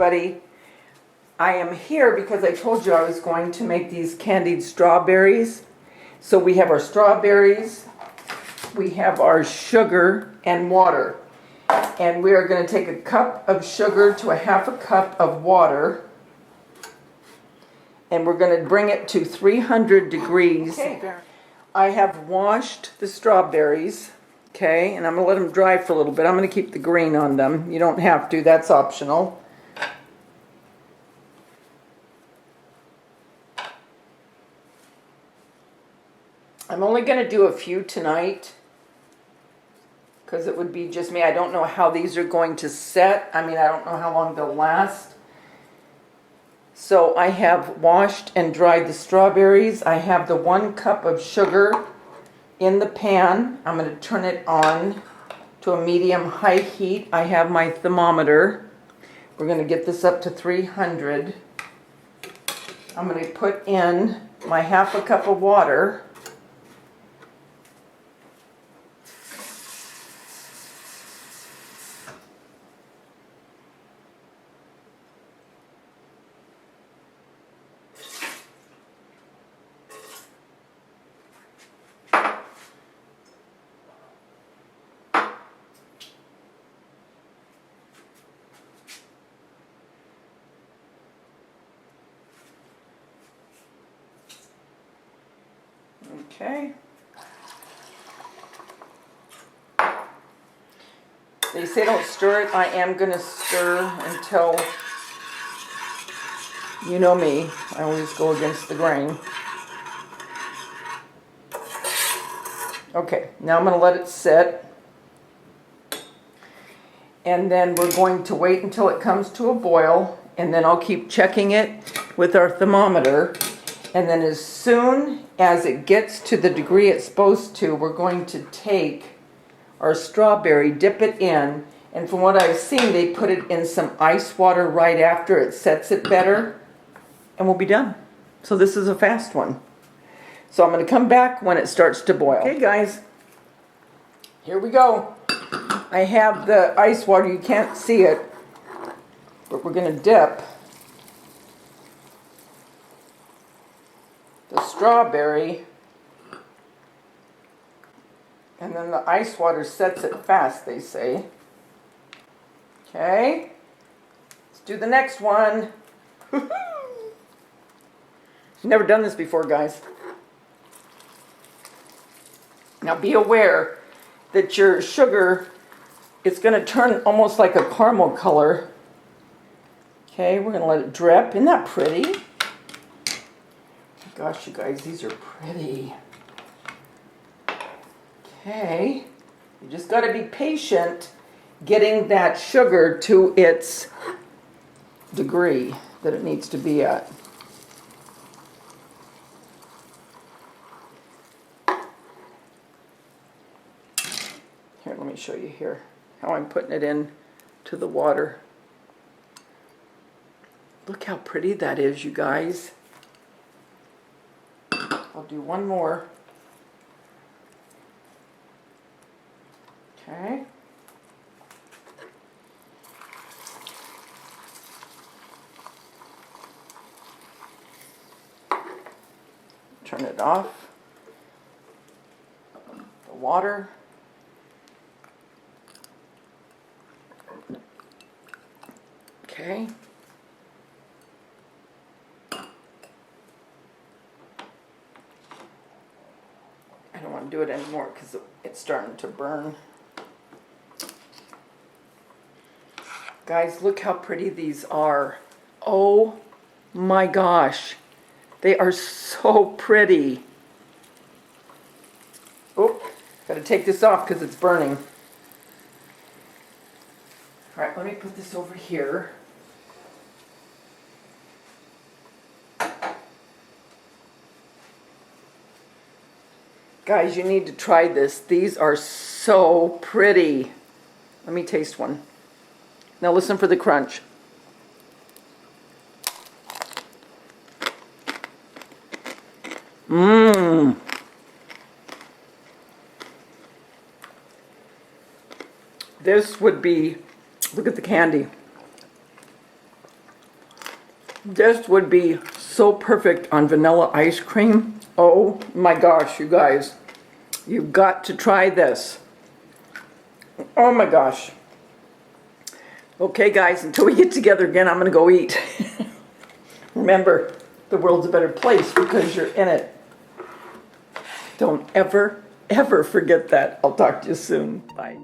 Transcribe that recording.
everybody. I am here because I told you I was going to make these candied strawberries. So we have our strawberries, we have our sugar and water. And we are going to take a cup of sugar to a half a cup of water. And we're going to bring it to 300 degrees. Okay. I have washed the strawberries. Okay, and I'm going to let them dry for a little bit. I'm going to keep the green on them. You don't have to, that's optional. I'm only going to do a few tonight because it would be just me. I don't know how these are going to set. I mean, I don't know how long they'll last. So I have washed and dried the strawberries. I have the 1 cup of sugar in the pan. I'm going to turn it on to a medium-high heat. I have my thermometer. We're going to get this up to 300. I'm going to put in my half a cup of water. Okay. They say don't stir it. I am going to stir until, you know me, I always go against the grain. Okay, now I'm going to let it sit. And then we're going to wait until it comes to a boil, and then I'll keep checking it with our thermometer. And then as soon as it gets to the degree it's supposed to, we're going to take our strawberry, dip it in, and from what I've seen, they put it in some ice water right after it sets it better, and we'll be done. So this is a fast one. So I'm going to come back when it starts to boil. Okay, guys, here we go. I have the ice water. You can't see it, but we're going to dip the strawberry, and then the ice water sets it fast, they say. Okay, let's do the next one. Never done this before, guys. Now be aware that your sugar is going to turn almost like a caramel color. Okay, we're going to let it drip. Isn't that pretty? Gosh, you guys, these are pretty. Okay, you just got to be patient getting that sugar to its degree that it needs to be at. Here, let me show you here how I'm putting it in to the water. Look how pretty that is, you guys. I'll do one more. Okay. Turn it off. The water. Okay. I don't want to do it anymore because it's starting to burn. Guys, look how pretty these are. Oh my gosh. They are so pretty. Oh, got to take this off because it's burning. All right, let me put this over here. Guys, you need to try this. These are so pretty. Let me taste one. Now listen for the crunch. Mmm. This would be, look at the candy. This would be so perfect on vanilla ice cream. Oh my gosh, you guys. You've got to try this. Oh my gosh. Okay guys, until we get together again, I'm going to go eat. Remember, the world's a better place because you're in it. Don't ever, ever forget that. I'll talk to you soon. Bye.